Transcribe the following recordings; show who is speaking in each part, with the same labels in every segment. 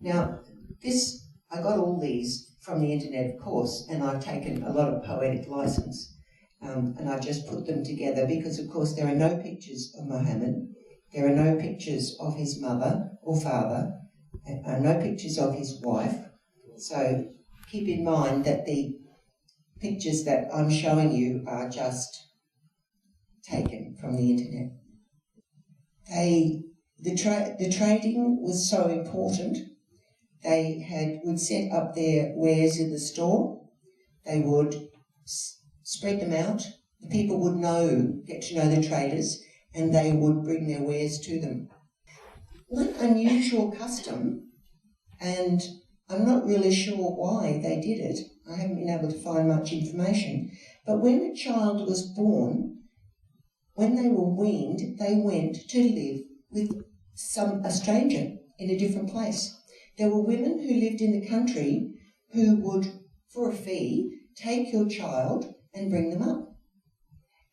Speaker 1: Now, I got all these from the internet, of course, and I've taken a lot of poetic license, and I just put them together because, of course, there are no pictures of Muhammad, there are no pictures of his mother or father, no pictures of his wife. So keep in mind that the pictures that I'm showing you are just taken from the internet. The trading was so important. They would set up their wares in the store. They would spread them out. The people would get to know the traders, and they would bring their wares to them. One unusual custom, and I'm not really sure why they did it. I haven't been able to find much information. But when a child was born, when they were weaned, they went to live with a stranger in a different place. There were women who lived in the country who would, for a fee, take your child and bring them up.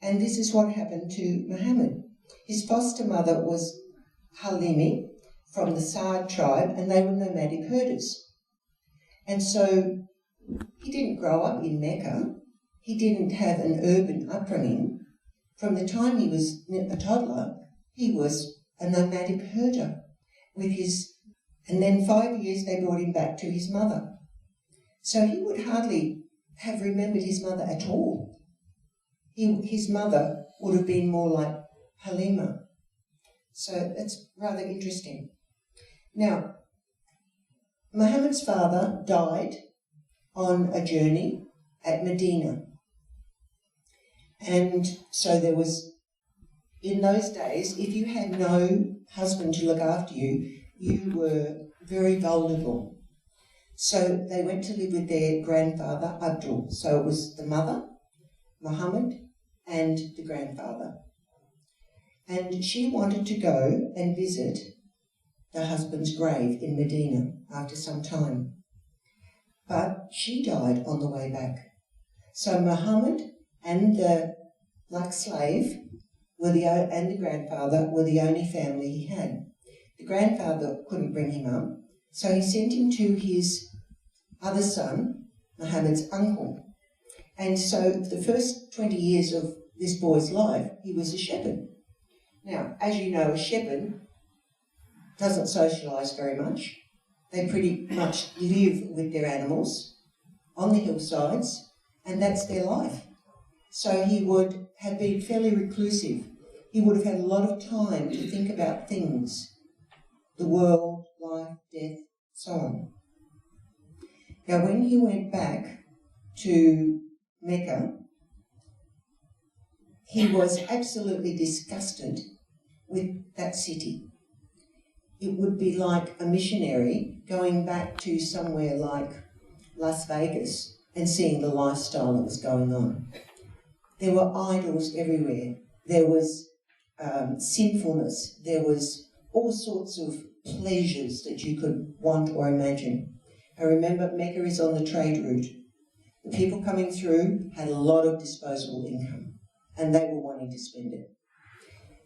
Speaker 1: And this is what happened to Muhammad. His foster mother was Halimi from the Saad tribe, and they were nomadic herders. And so he didn't grow up in Mecca. He didn't have an urban upbringing. From the time he was a toddler, he was a nomadic herder and then 5 years they brought him back to his mother. So he would hardly have remembered his mother at all. His mother would have been more like Halima. So that's rather interesting. Now, Muhammad's father died on a journey at Medina. And so there was, in those days, if you had no husband to look after you, you were very vulnerable. So they went to live with their grandfather, Abdul. So it was the mother, Muhammad, and the grandfather. And she wanted to go and visit the husband's grave in Medina after some time. But she died on the way back. So Muhammad and the black slave and the grandfather were the only family he had. The grandfather couldn't bring him up, so he sent him to his other son, Muhammad's uncle. And so for the first 20 years of this boy's life, he was a shepherd. Now, as you know, a shepherd doesn't socialise very much. They pretty much live with their animals on the hillsides, and that's their life. So he would have been fairly reclusive. He would have had a lot of time to think about things, the world, life, death, so on. Now, when he went back to Mecca, he was absolutely disgusted with that city. It would be like a missionary going back to somewhere like Las Vegas and seeing the lifestyle that was going on. There were idols everywhere. There was sinfulness. There was all sorts of pleasures that you could want or imagine. I remember Mecca is on the trade route. The people coming through had a lot of disposable income, and they were wanting to spend it.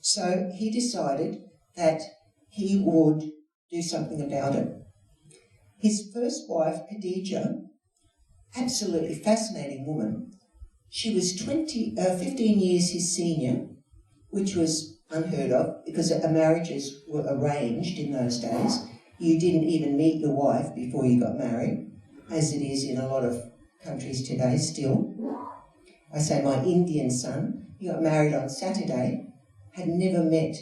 Speaker 1: So he decided that he would do something about it. His first wife, Khadija, absolutely fascinating woman. She was 15 years his senior, which was unheard of because marriages were arranged in those days. You didn't even meet your wife before you got married, as it is in a lot of countries today still. I say my Indian son, he got married on Saturday, had never met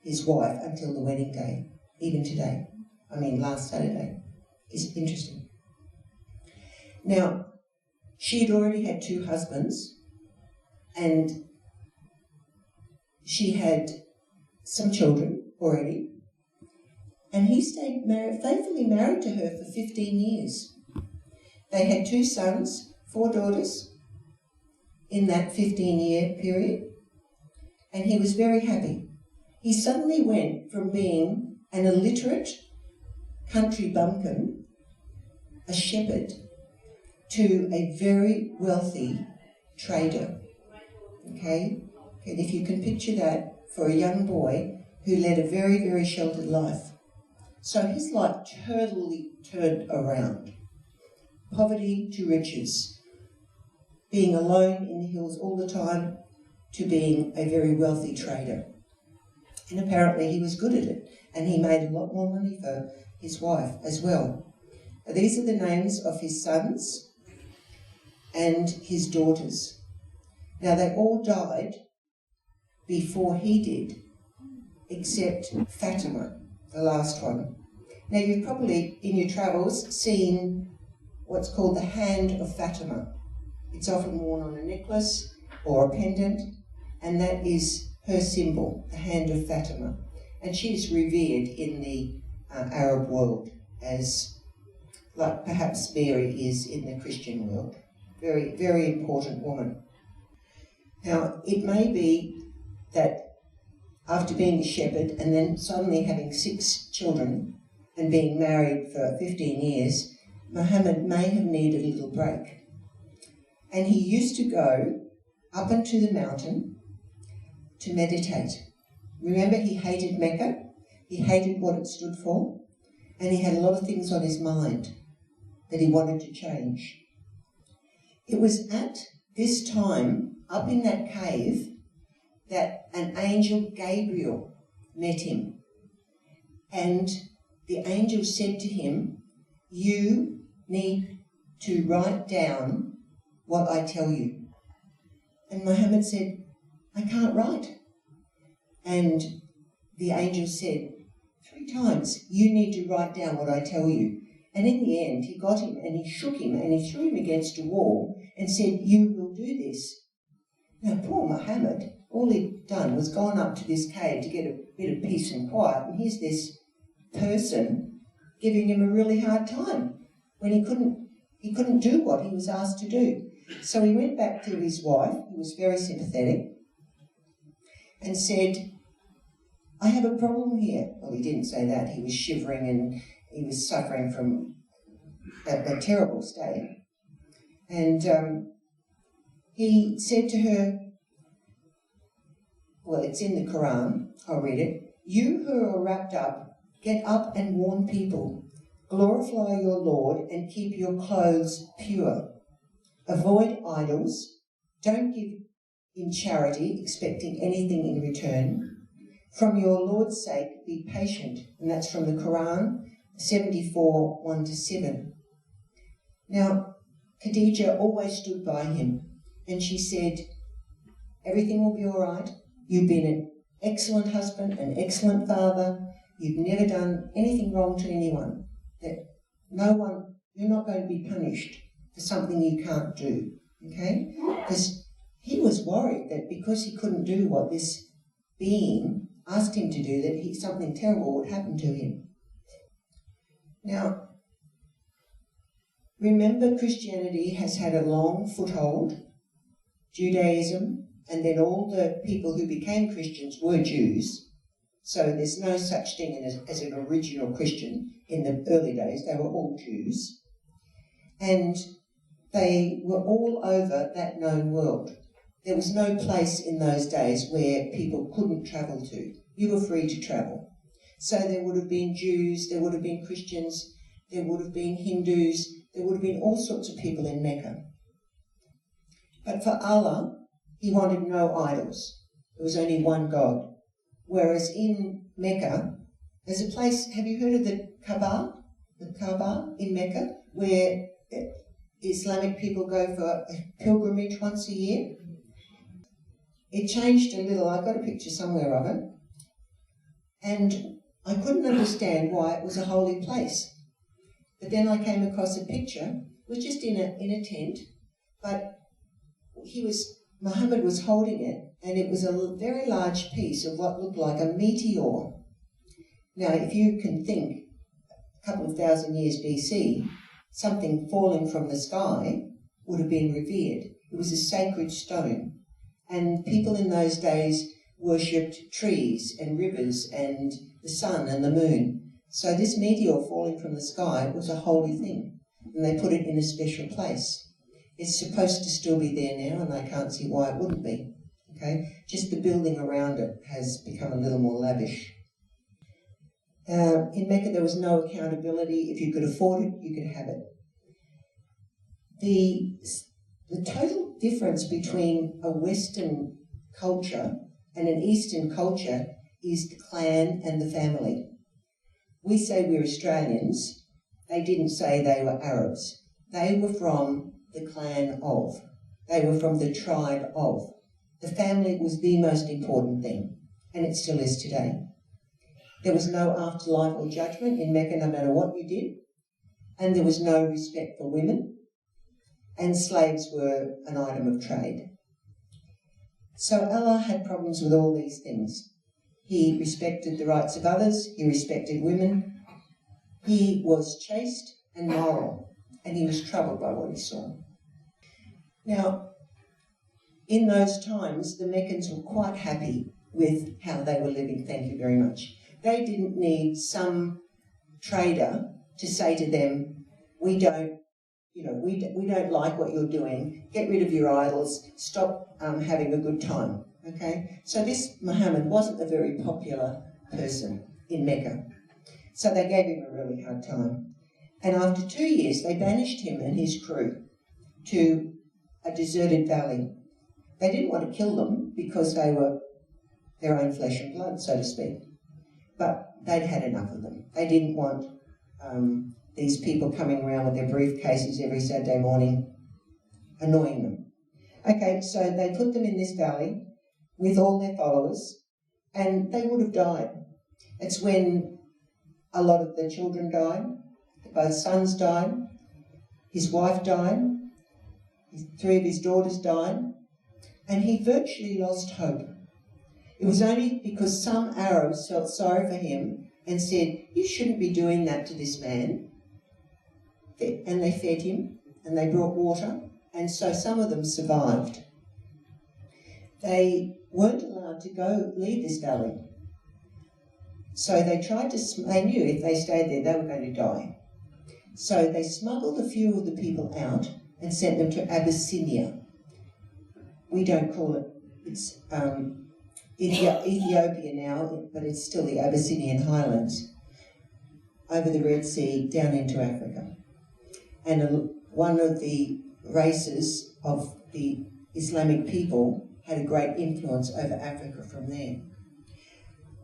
Speaker 1: his wife until the wedding day, even today. I mean, last Saturday. It's interesting. Now, she had already had 2 husbands, and she had some children already, and he stayed faithfully married to her for 15 years. They had 2 sons, 4 daughters in that 15-year period, and he was very happy. He suddenly went from being an illiterate country bumpkin, a shepherd, to a very wealthy trader. Okay? And if you can picture that for a young boy who led a very, very sheltered life. So his life totally turned around. Poverty to riches, being alone in the hills all the time to being a very wealthy trader. And apparently he was good at it, and he made a lot more money for his wife as well. These are the names of his sons and his daughters. Now they all died before he did, except Fatima, the last one. Now you've probably, in your travels, seen what's called the hand of Fatima. It's often worn on a necklace or a pendant, and that is her symbol, the hand of Fatima. And she is revered in the Arab world as, like perhaps Mary is in the Christian world. Very, very important woman. Now, it may be that after being a shepherd and then suddenly having 6 children and being married for 15 years, Muhammad may have needed a little break. And he used to go up into the mountain to meditate. Remember, he hated Mecca, he hated what it stood for, and he had a lot of things on his mind that he wanted to change. It was at this time, up in that cave, that an angel, Gabriel, met him. And the angel said to him, "You need to write down what I tell you." And Muhammad said, "I can't write." And the angel said 3 times, "You need to write down what I tell you." And in the end, he got him and he shook him and he threw him against a wall and said, "You will do this." Now, poor Muhammad, all he'd done was gone up to this cave to get a bit of peace and quiet, and here's this person giving him a really hard time when he couldn't do what he was asked to do. So he went back to his wife, who was very sympathetic, and said, "I have a problem here." Well, he didn't say that. He was shivering and he was suffering from a terrible state. And he said to her, well, it's in the Quran, I'll read it. "You who are wrapped up, get up and warn people. Glorify your Lord and keep your clothes pure. Avoid idols. Don't give in charity, expecting anything in return. From your Lord's sake, be patient." And that's from the Quran, 74, 1-7. Now, Khadija always stood by him, and she said, "Everything will be all right. You've been an excellent husband, an excellent father. You've never done anything wrong to anyone. That you're not going to be punished for something you can't do." Okay? Because he was worried that because he couldn't do what this being asked him to do, that something terrible would happen to him. Now, remember, Christianity has had a long foothold. Judaism, and then all the people who became Christians were Jews. So there's no such thing as an original Christian in the early days. They were all Jews. And they were all over that known world. There was no place in those days where people couldn't travel to. You were free to travel. So there would have been Jews, there would have been Christians, there would have been Hindus, there would have been all sorts of people in Mecca. But for Allah, he wanted no idols. There was only one God. Whereas in Mecca, there's a place, have you heard of the Kaaba? The Kaaba in Mecca, where Islamic people go for a pilgrimage once a year? It changed a little. I got a picture somewhere of it. And I couldn't understand why it was a holy place. But then I came across a picture, it was just in a tent, but Muhammad was holding it, and it was a very large piece of what looked like a meteor. Now, if you can think, a couple of thousand years BC, something falling from the sky would have been revered. It was a sacred stone. And people in those days worshipped trees and rivers and the sun and the moon. So this meteor falling from the sky was a holy thing, and they put it in a special place. It's supposed to still be there now, and I can't see why it wouldn't be. Okay? Just the building around it has become a little more lavish. In Mecca, there was no accountability. If you could afford it, you could have it. The total difference between a Western culture and an Eastern culture is the clan and the family. We say we're Australians. They didn't say they were Arabs. They were from the clan of. They were from the tribe of. The family was the most important thing, and it still is today. There was no afterlife or judgment in Mecca, no matter what you did, and there was no respect for women, and slaves were an item of trade. So Allah had problems with all these things. He respected the rights of others, he respected women, he was chaste and moral, and he was troubled by what he saw. Now, in those times, the Meccans were quite happy with how they were living, thank you very much. They didn't need some trader to say to them, we don't like what you're doing, get rid of your idols, stop having a good time, okay? So this Muhammad wasn't a very popular person in Mecca. So they gave him a really hard time. And after 2 years, they banished him and his crew to a deserted valley. They didn't want to kill them because they were their own flesh and blood, so to speak. But they'd had enough of them. They didn't want these people coming around with their briefcases every Saturday morning, annoying them. Okay, so they put them in this valley with all their followers, and they would have died. It's when a lot of the children died, both sons died, his wife died, 3 of his daughters died, and he virtually lost hope. It was only because some Arabs felt sorry for him and said, you shouldn't be doing that to this man. And they fed him and they brought water, and so some of them survived. They weren't allowed to leave this valley. So they they knew if they stayed there they were going to die. So they smuggled a few of the people out and sent them to Abyssinia. We don't call it, it's Ethiopia now, but it's still the Abyssinian highlands, over the Red Sea down into Africa. And one of the races of the Islamic people had a great influence over Africa from there.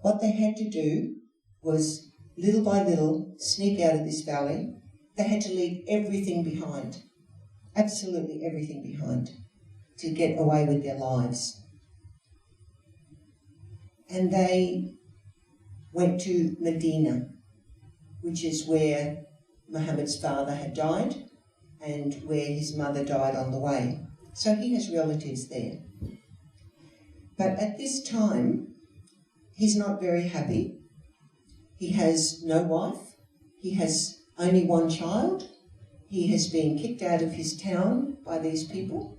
Speaker 1: What they had to do was, little by little, sneak out of this valley. They had to leave everything behind, absolutely everything behind, to get away with their lives. And they went to Medina, which is where Muhammad's father had died and where his mother died on the way. So he has relatives there. But at this time, he's not very happy. He has no wife. He has only one child. He has been kicked out of his town by these people.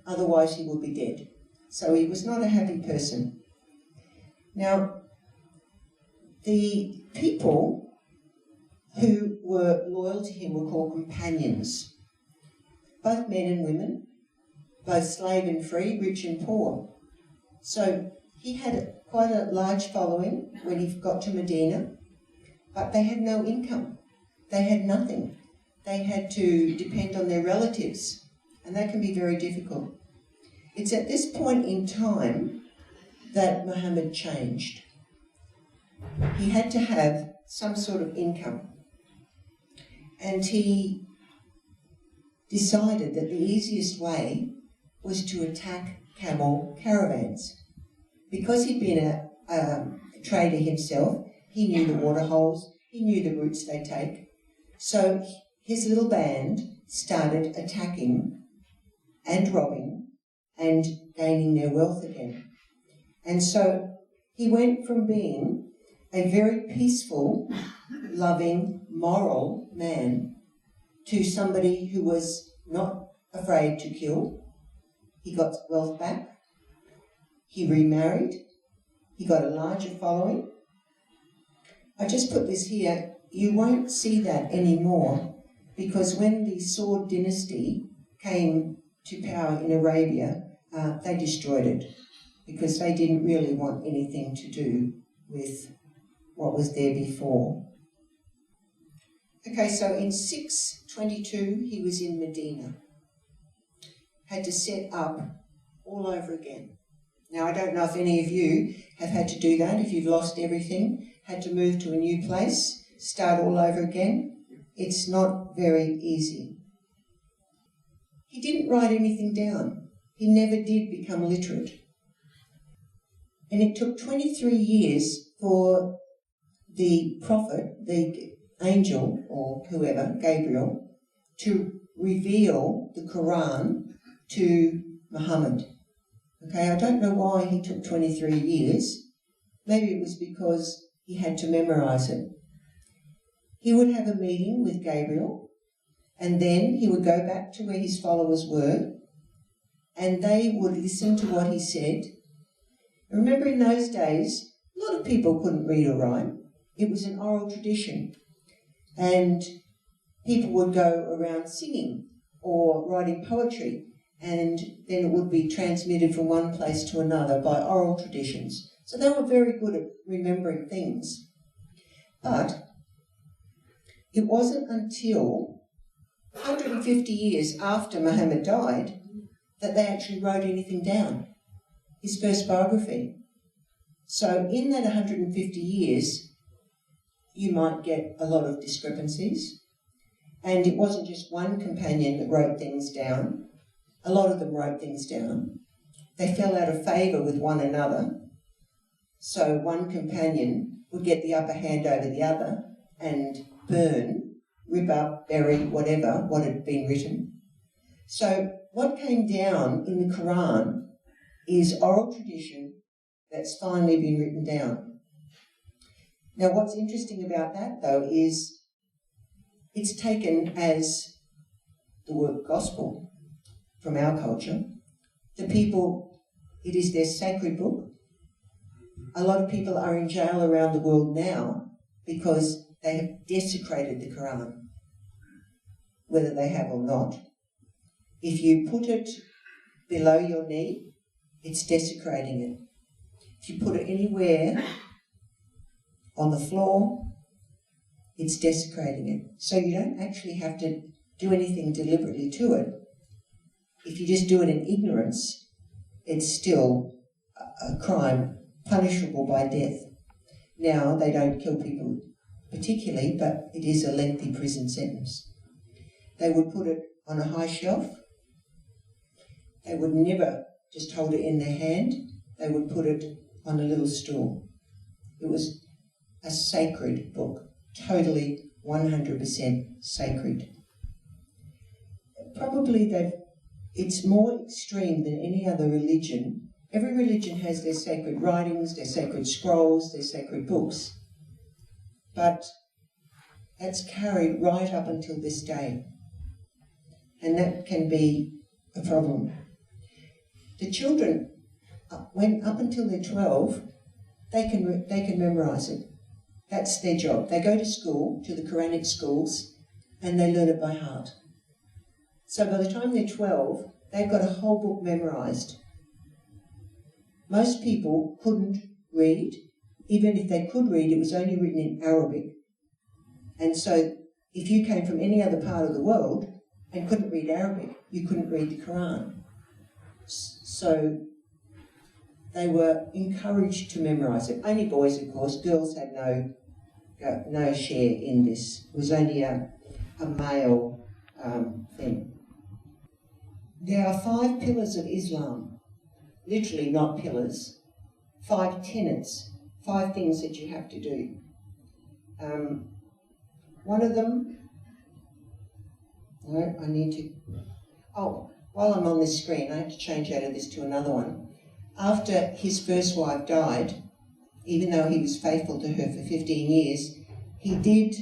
Speaker 1: Otherwise he would be dead. So he was not a happy person. Now, the people who were loyal to him were called companions, both men and women, both slave and free, rich and poor. So he had quite a large following when he got to Medina, but they had no income. They had nothing. They had to depend on their relatives, and that can be very difficult. It's at this point in time that Muhammad changed. He had to have some sort of income, and he decided that the easiest way was to attack camel caravans. Because he'd been a trader himself, he knew the water holes, he knew the routes they take. So his little band started attacking and robbing and gaining their wealth again. And so he went from being a very peaceful, loving, moral man to somebody who was not afraid to kill. He got wealth back. He remarried. He got a larger following. I just put this here. You won't see that anymore because when the Sword dynasty came to power in Arabia, they destroyed it because they didn't really want anything to do with what was there before. Okay, so in 622 he was in Medina. Had to set up all over again. Now, I don't know if any of you have had to do that, if you've lost everything, had to move to a new place, start all over again. It's not very easy. He didn't write anything down. He never did become literate. And it took 23 years for the prophet, the angel, or whoever, Gabriel, to reveal the Quran to Muhammad. Okay, I don't know why he took 23 years. Maybe it was because he had to memorize it. He would have a meeting with Gabriel, and then he would go back to where his followers were, and they would listen to what he said. Remember, in those days, a lot of people couldn't read or write. It was an oral tradition, and people would go around singing or writing poetry, and then it would be transmitted from one place to another by oral traditions. So they were very good at remembering things. But it wasn't until 150 years after Muhammad died that they actually wrote anything down, his first biography. So in that 150 years, you might get a lot of discrepancies. And it wasn't just one companion that wrote things down. A lot of them wrote things down. They fell out of favour with one another. So one companion would get the upper hand over the other and burn, rip up, bury, whatever, what had been written. So what came down in the Quran is oral tradition that's finally been written down. Now, what's interesting about that, though, is it's taken as the word gospel from our culture. The people, it is their sacred book. A lot of people are in jail around the world now because they have desecrated the Quran, whether they have or not. If you put it below your knee, it's desecrating it. If you put it anywhere on the floor, it's desecrating it. So you don't actually have to do anything deliberately to it. If you just do it in ignorance, it's still a crime punishable by death. Now, they don't kill people particularly, but it is a lengthy prison sentence. They would put it on a high shelf. They would never just hold it in their hand. They would put it on a little stool. It was a sacred book, totally 100% sacred. Probably it's more extreme than any other religion. Every religion has their sacred writings, their sacred scrolls, their sacred books. But that's carried right up until this day. And that can be a problem. The children, when up until they're 12, they can memorise it. That's their job. They go to school, to the Quranic schools, and they learn it by heart. So by the time they're 12, they've got a whole book memorised. Most people couldn't read. Even if they could read, it was only written in Arabic. And so if you came from any other part of the world and couldn't read Arabic, you couldn't read the Quran. So they were encouraged to memorise it. Only boys, of course. Girls had no share in this. It was only a male thing. There are 5 pillars of Islam. Literally not pillars. 5 tenets. 5 things that you have to do. One of them, no, I need to, while I'm on this screen, I have to change out of this to another one. After his first wife died, even though he was faithful to her for 15 years, he did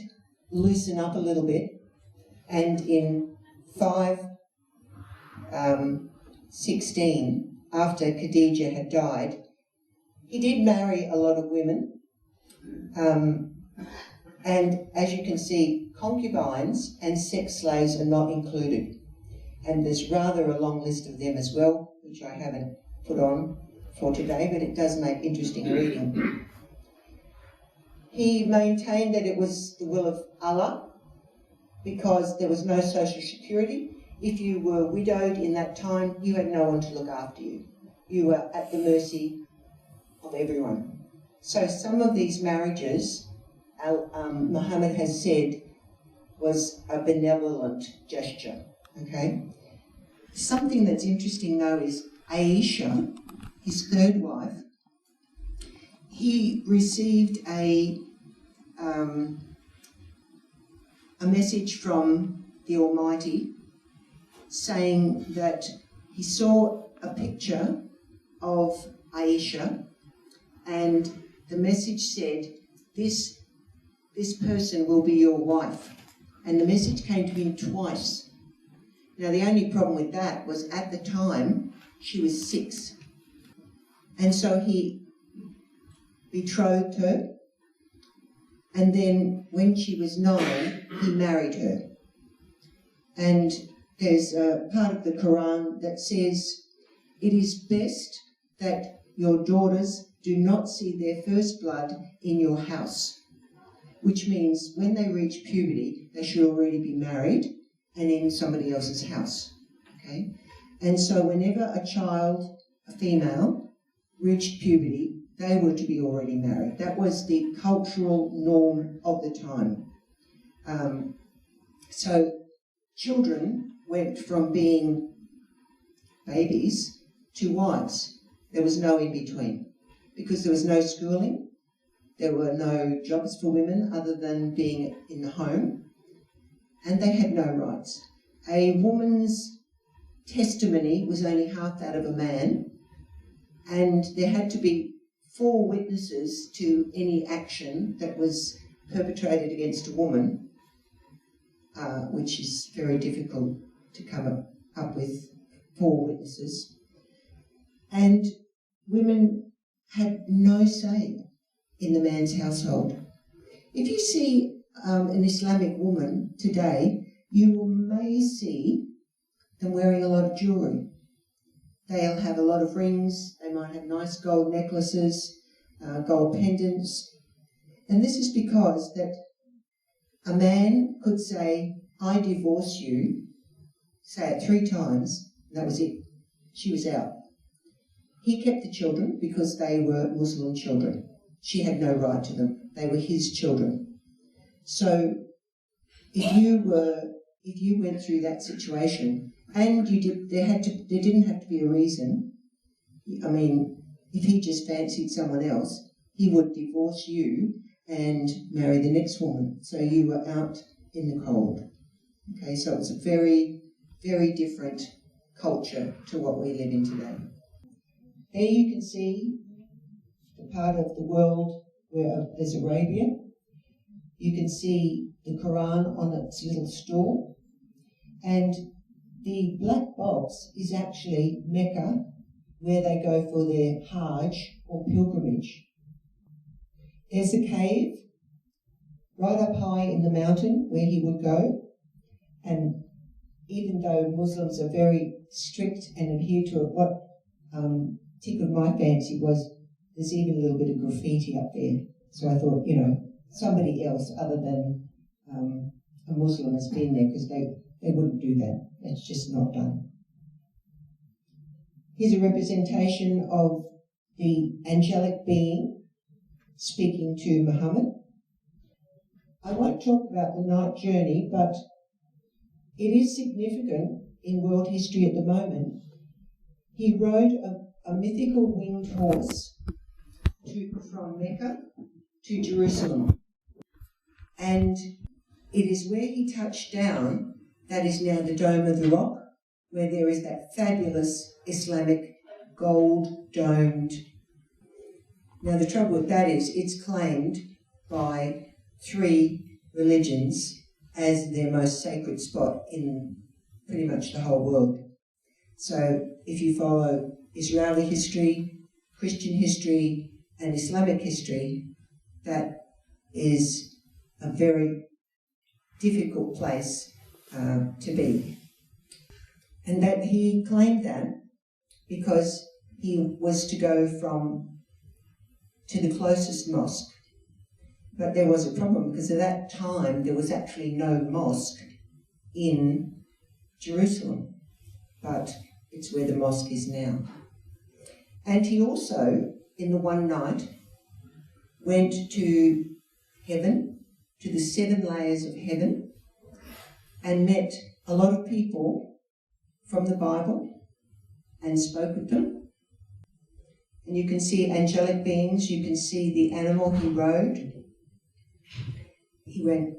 Speaker 1: loosen up a little bit, and in 516, after Khadijah had died, he did marry a lot of women, and as you can see, concubines and sex slaves are not included. And there's rather a long list of them as well, which I haven't put on for today, but it does make interesting reading. He maintained that it was the will of Allah because there was no social security. If you were widowed in that time, you had no one to look after you. You were at the mercy of everyone. So some of these marriages, Muhammad has said, was a benevolent gesture, okay? Something that's interesting though is Aisha, his third wife, he received a message from the Almighty saying that he saw a picture of Aisha and the message said, this person will be your wife. And the message came to him twice. Now the only problem with that was at the time she was 6. And so he betrothed her, and then when she was 9, he married her. And there's a part of the Quran that says, it is best that your daughters do not see their first blood in your house, which means when they reach puberty, they should already be married and in somebody else's house, okay? And so whenever a child, a female, reached puberty, they were to be already married. That was the cultural norm of the time. So children went from being babies to wives. There was no in between because there was no schooling. There were no jobs for women other than being in the home, and they had no rights. A woman's testimony was only half that of a man, and there had to be 4 witnesses to any action that was perpetrated against a woman, which is very difficult to come up with 4 witnesses. And women had no say in the man's household. If you see an Islamic woman today, you may see them wearing a lot of jewellery. They'll have a lot of rings, they might have nice gold necklaces, gold pendants. And this is because that a man could say, I divorce you, say it 3 times, and that was it. She was out. He kept the children because they were Muslim children. She had no right to them. They were his children. So if you went through that situation and there didn't have to be a reason. I mean, if he just fancied someone else, he would divorce you and marry the next woman. So you were out in the cold. Okay, so it's a very, very different culture to what we live in today. There you can see the part of the world where there's Arabia. You can see the Quran on its little stool. And the black box is actually Mecca, where they go for their Hajj or pilgrimage. There's a cave right up high in the mountain where he would go. And even though Muslims are very strict and adhere to it, what tickled my fancy was there's even a little bit of graffiti up there. So I thought, somebody else other than a Muslim has been there, because they wouldn't do that. It's just not done. Here's a representation of the angelic being speaking to Muhammad. I won't talk about the night journey, but it is significant in world history at the moment. He rode a mythical winged horse from Mecca to Jerusalem. And it is where he touched down that is now the Dome of the Rock, where there is that fabulous Islamic gold-domed. Now the trouble with that is it's claimed by 3 religions as their most sacred spot in pretty much the whole world. So if you follow Israeli history, Christian history, and Islamic history, that is a very difficult place to be. And that he claimed that because he was to go to the closest mosque. But there was a problem because at that time there was actually no mosque in Jerusalem, but it's where the mosque is now. And he also, in the one night, went to heaven, to the 7 layers of heaven, and met a lot of people from the Bible and spoke with them. And you can see angelic beings, you can see the animal he rode. He went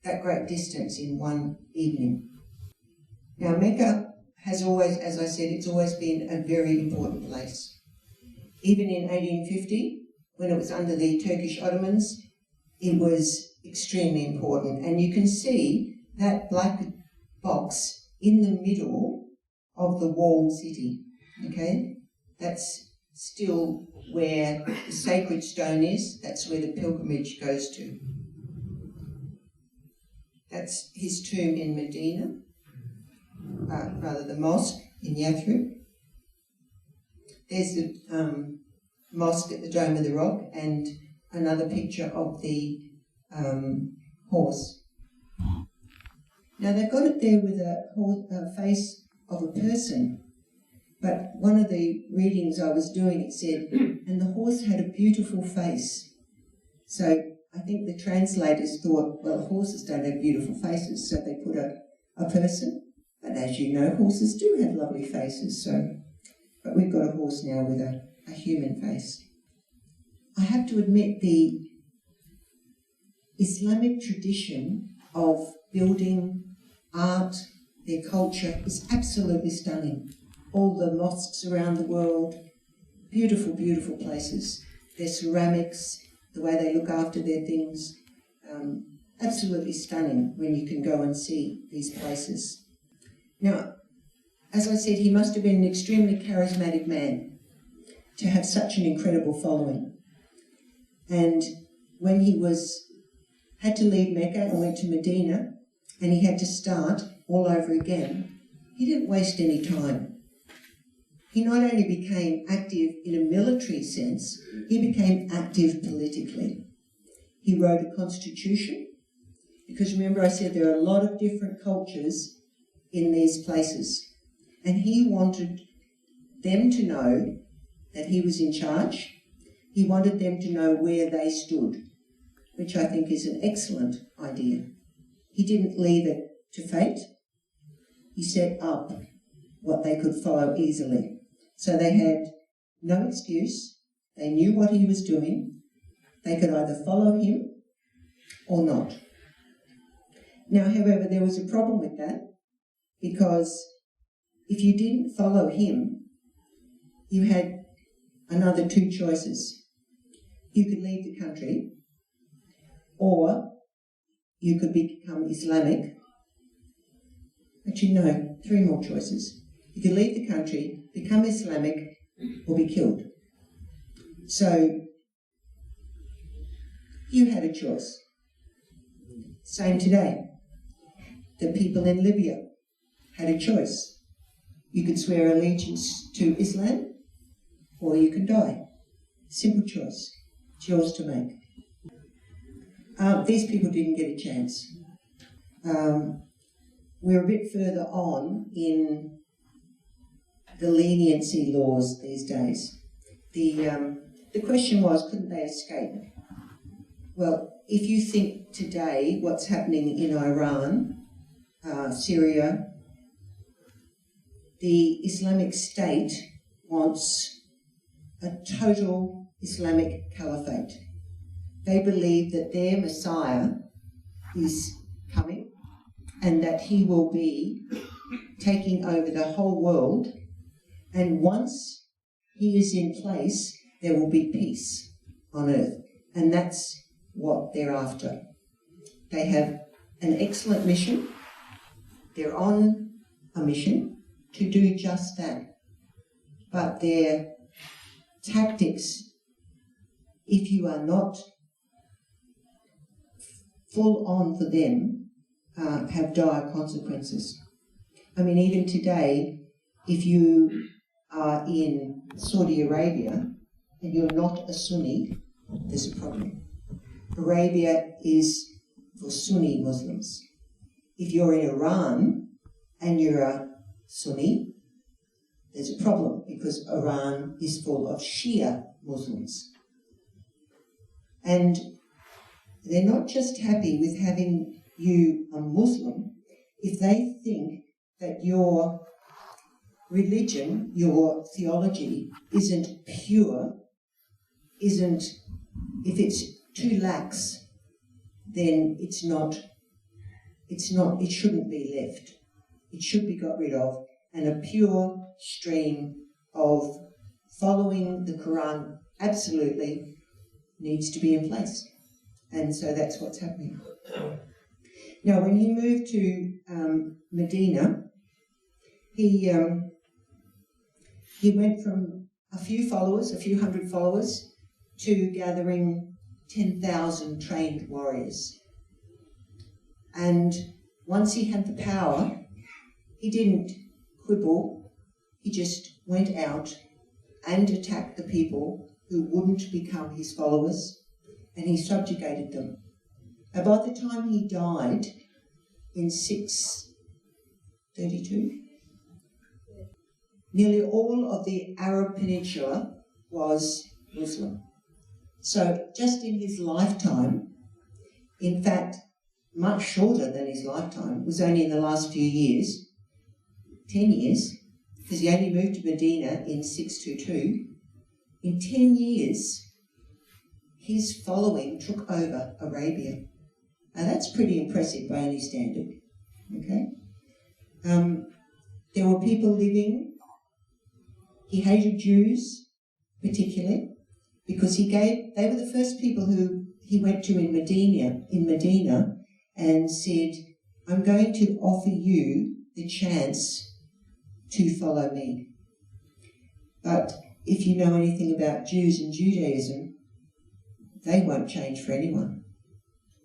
Speaker 1: that great distance in one evening. Now, Mecca has always, as I said, it's always been a very important place. Even in 1850, when it was under the Turkish Ottomans, it was extremely important. And you can see that black box in the middle of the walled city, okay? That's still where the sacred stone is. That's where the pilgrimage goes to. That's his tomb in Medina, rather the mosque in Yathrib. There's the mosque at the Dome of the Rock and another picture of the horse. Now they've got it there with a face of a person, but one of the readings I was doing, it said, and the horse had a beautiful face. So I think the translators thought, well, horses don't have beautiful faces, so they put a person. But as you know, horses do have lovely faces, but we've got a horse now with a human face. I have to admit the Islamic tradition of building art, their culture, is absolutely stunning. All the mosques around the world, beautiful, beautiful places. Their ceramics, the way they look after their things, absolutely stunning when you can go and see these places. Now, as I said, he must have been an extremely charismatic man to have such an incredible following. And when he had to leave Mecca and went to Medina, and he had to start all over again, he didn't waste any time. He not only became active in a military sense, he became active politically. He wrote a constitution, because remember I said there are a lot of different cultures in these places, and he wanted them to know that he was in charge. He wanted them to know where they stood, which I think is an excellent idea. He didn't leave it to fate. He set up what they could follow easily. So they had no excuse. They knew what he was doing. They could either follow him or not. Now, however, there was a problem with that, because if you didn't follow him, you had another 2 choices. You could leave the country, or you could become Islamic. Actually, no, 3 more choices. You could leave the country, become Islamic, or be killed. So you had a choice. Same today. The people in Libya had a choice. You could swear allegiance to Islam, or you could die. Simple choice. It's yours to make. These people didn't get a chance. We're a bit further on in the leniency laws these days. The question was, couldn't they escape? Well, if you think today what's happening in Iran, Syria, the Islamic State wants a total Islamic caliphate. They believe that their Messiah is coming and that he will be taking over the whole world, and once he is in place, there will be peace on earth. And that's what they're after. They have an excellent mission. They're on a mission to do just that. But their tactics, if you are not full on for them, have dire consequences. I mean, even today, if you are in Saudi Arabia and you're not a Sunni, there's a problem. Arabia is for Sunni Muslims. If you're in Iran and you're a Sunni, there's a problem because Iran is full of Shia Muslims. And they're not just happy with having you a Muslim if they think that your religion, your theology isn't pure, if it's too lax, then it shouldn't be left. It should be got rid of, and a pure stream of following the Quran absolutely needs to be in place. And so that's what's happening. Now, when he moved to Medina, he went from a few hundred followers, to gathering 10,000 trained warriors. And once he had the power, he didn't quibble, he just went out and attacked the people who wouldn't become his followers, and he subjugated them. And by the time he died in 632, nearly all of the Arab Peninsula was Muslim. So just in his lifetime, in fact, much shorter than his lifetime, was only in the last few years, 10 years, because he only moved to Medina in 622. In 10 years, his following took over Arabia. Now that's pretty impressive by any standard, okay? There were people living, he hated Jews particularly, because they were the first people who he went to in Medina and said, I'm going to offer you the chance to follow me. But if you know anything about Jews and Judaism, they won't change for anyone.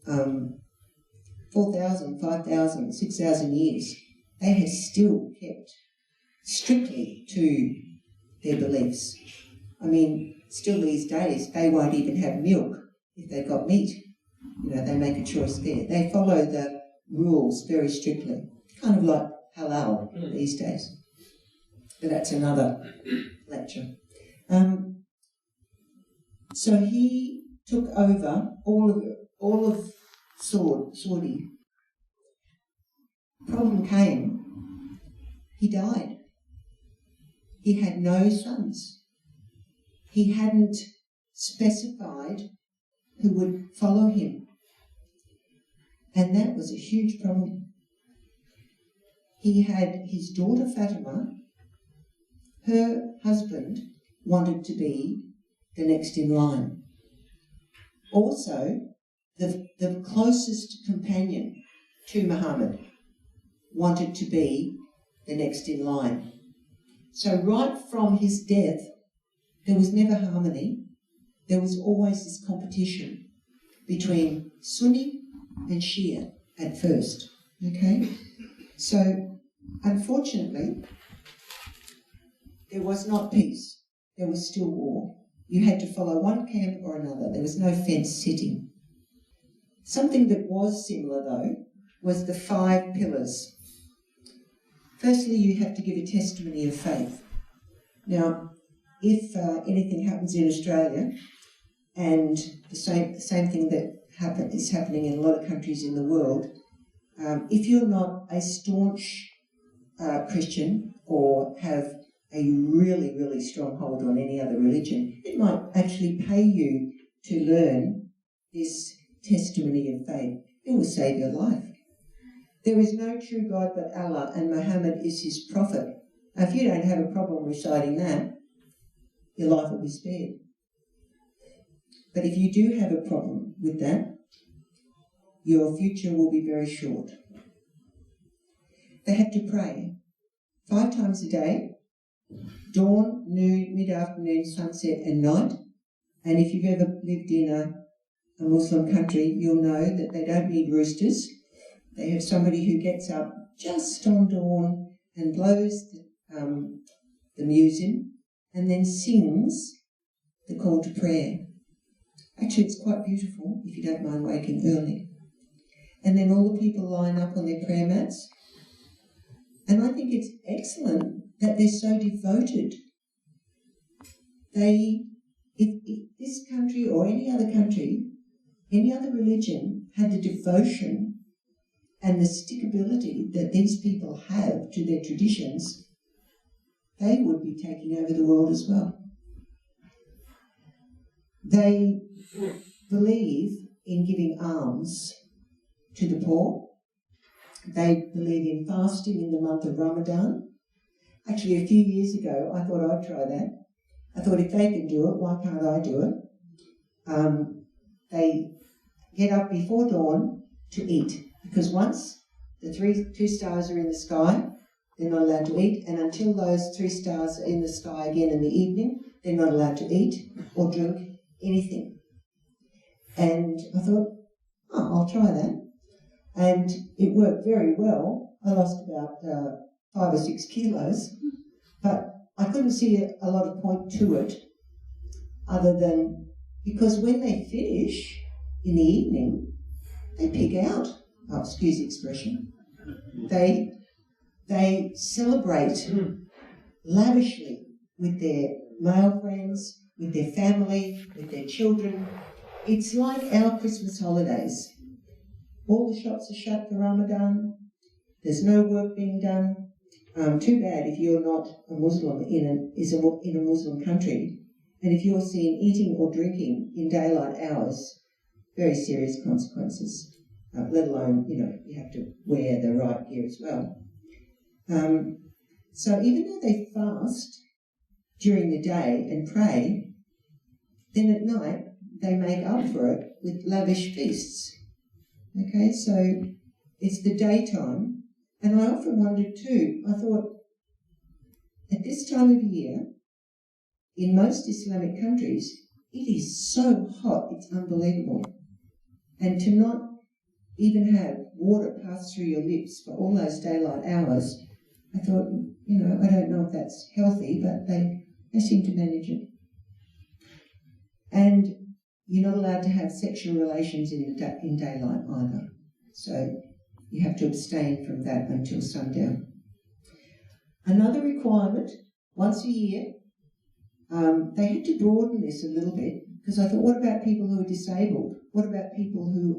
Speaker 1: 4,000, 5,000, 6,000 years, they have still kept strictly to their beliefs. I mean, still these days, they won't even have milk if they've got meat. You know, they make a choice there. They follow the rules very strictly, kind of like halal these days. But that's another lecture. So he took over all of Saudi. Problem came, he died. He had no sons. He hadn't specified who would follow him. And that was a huge problem. He had his daughter Fatima. Her husband wanted to be the next in line. Also, the closest companion to Muhammad wanted to be the next in line. So right from his death, there was never harmony. There was always this competition between Sunni and Shia at first, okay? So, unfortunately, there was not peace. There was still war. You had to follow one camp or another. There was no fence sitting. Something that was similar, though, was the 5 pillars. Firstly, you have to give a testimony of faith. Now, if anything happens in Australia, and the same thing that is happening in a lot of countries in the world, if you're not a staunch Christian or have a really, really strong hold on any other religion, it might actually pay you to learn this testimony of faith. It will save your life. There is no true God but Allah, and Muhammad is his prophet. Now, if you don't have a problem reciting that, your life will be spared. But if you do have a problem with that, your future will be very short. They had to pray 5 times a day, dawn, noon, mid-afternoon, sunset and night. And if you've ever lived in a Muslim country, you'll know that they don't need roosters. They have somebody who gets up just on dawn and blows the muezzin and then sings the call to prayer. Actually, it's quite beautiful if you don't mind waking early. And then all the people line up on their prayer mats. And I think it's excellent that they're so devoted. If this country or any other country, any other religion had the devotion and the stickability that these people have to their traditions, they would be taking over the world as well. They believe in giving alms to the poor. They believe in fasting in the month of Ramadan. Actually, a few years ago, I thought I'd try that. I thought if they can do it, why can't I do it? They get up before dawn to eat, because once the two stars are in the sky, they're not allowed to eat, and until those 3 stars are in the sky again in the evening, they're not allowed to eat or drink anything. And I thought, I'll try that. And it worked very well. I lost about 5 or 6 kilos, but I couldn't see a lot of point to it other than because when they finish in the evening, they pig out. Oh, excuse the expression. They celebrate lavishly with their male friends, with their family, with their children. It's like our Christmas holidays. All the shops are shut for Ramadan. There's no work being done. Too bad if you're not a Muslim in a Muslim country, and if you're seen eating or drinking in daylight hours, very serious consequences. Let alone, you have to wear the right gear as well. So even though they fast during the day and pray, then at night they make up for it with lavish feasts. Okay, so it's the daytime. And I often wondered too, I thought, at this time of year, in most Islamic countries, it is so hot, it's unbelievable. And to not even have water pass through your lips for all those daylight hours, I thought, I don't know if that's healthy, but they seem to manage it. And you're not allowed to have sexual relations in daylight either. So you have to abstain from that until sundown. Another requirement, once a year, they had to broaden this a little bit, because I thought, what about people who are disabled? What about people who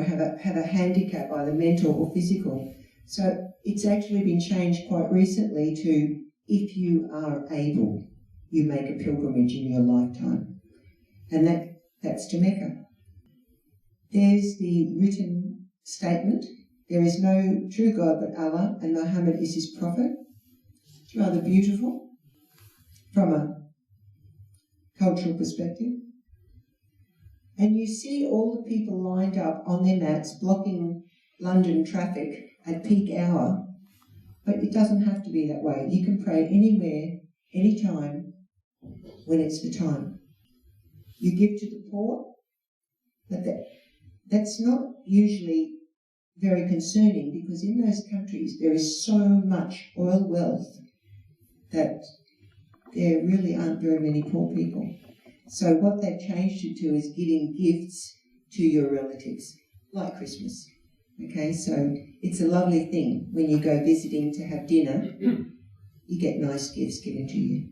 Speaker 1: have a handicap, either mental or physical? So it's actually been changed quite recently to, if you are able, you make a pilgrimage in your lifetime. And that's to Mecca. There's the written statement. There is no true God but Allah, and Muhammad is his prophet. It's rather beautiful from a cultural perspective. And you see all the people lined up on their mats blocking London traffic at peak hour, but it doesn't have to be that way. You can pray anywhere, anytime, when it's the time. You give to the poor, but that's not usually very concerning, because in those countries there is so much oil wealth that there really aren't very many poor people. So what they've changed it to is giving gifts to your relatives, like Christmas. Okay, so it's a lovely thing when you go visiting to have dinner, you get nice gifts given to you.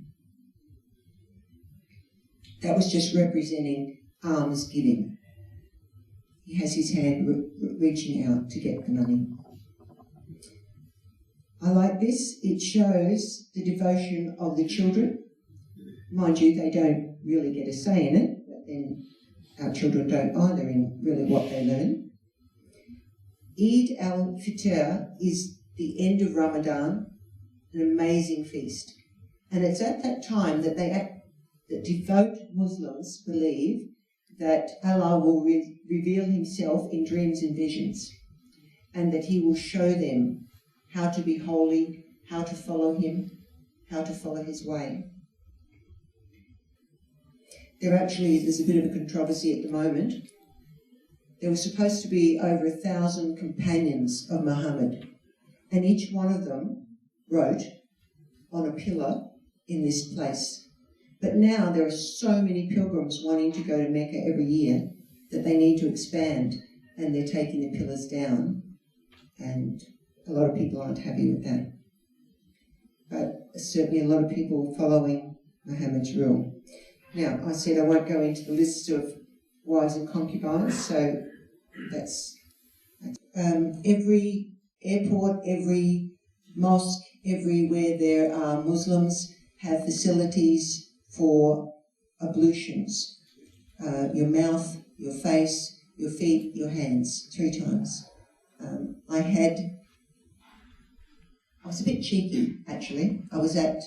Speaker 1: That was just representing alms giving. He has his hand reaching out to get the money. I like this. It shows the devotion of the children. Mind you, they don't really get a say in it, but then our children don't either in really what they learn. Eid al-Fitr is the end of Ramadan, an amazing feast. And it's at that time that that devout Muslims believe that Allah will reveal himself in dreams and visions, and that he will show them how to be holy, how to follow him, how to follow his way. There's a bit of a controversy at the moment. There were supposed to be over 1,000 companions of Muhammad, and each one of them wrote on a pillar in this place. But now there are so many pilgrims wanting to go to Mecca every year that they need to expand, and they're taking the pillars down, and a lot of people aren't happy with that. But certainly a lot of people following Muhammad's rule. Now, I said I won't go into the list of wives and concubines, so that's every airport, every mosque, everywhere there are Muslims have facilities for ablutions. Your mouth, your face, your feet, your hands, 3 times. I was a bit cheeky, actually. I was at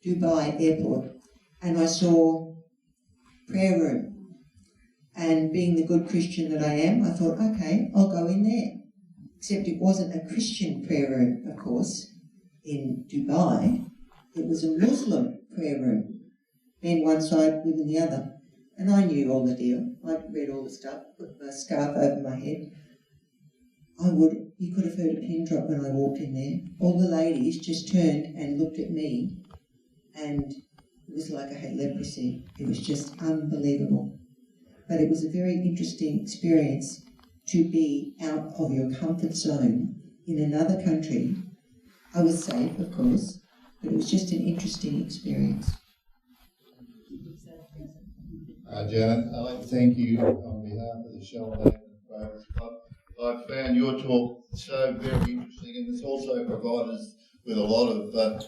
Speaker 1: Dubai airport and I saw prayer room. And being the good Christian that I am, I thought, okay, I'll go in there. Except it wasn't a Christian prayer room, of course, in Dubai. It was a Muslim prayer room. Men one side, women the other. And I knew all the deal. I'd read all the stuff, put my scarf over my head. You could have heard a pin drop when I walked in there. All the ladies just turned and looked at me, and it was like I had leprosy. It was just unbelievable. But it was a very interesting experience to be out of your comfort zone in another country. I was safe, of course, but it was just an interesting experience.
Speaker 2: Janet, I'd like to thank you on behalf of the Sheldon Rovers Club. I found your talk so very interesting, and it's also provided us with a lot of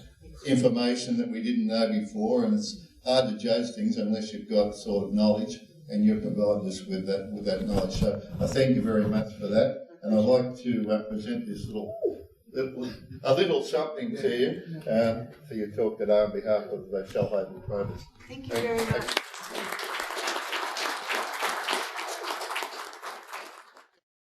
Speaker 2: information that we didn't know before, and it's hard to judge things unless you've got sort of knowledge, and you've provided us with that knowledge. So I thank you very much for that, and I'd like to present this a little something to you for your talk today on behalf of the Sheldon Rovers.
Speaker 1: Thank you very much.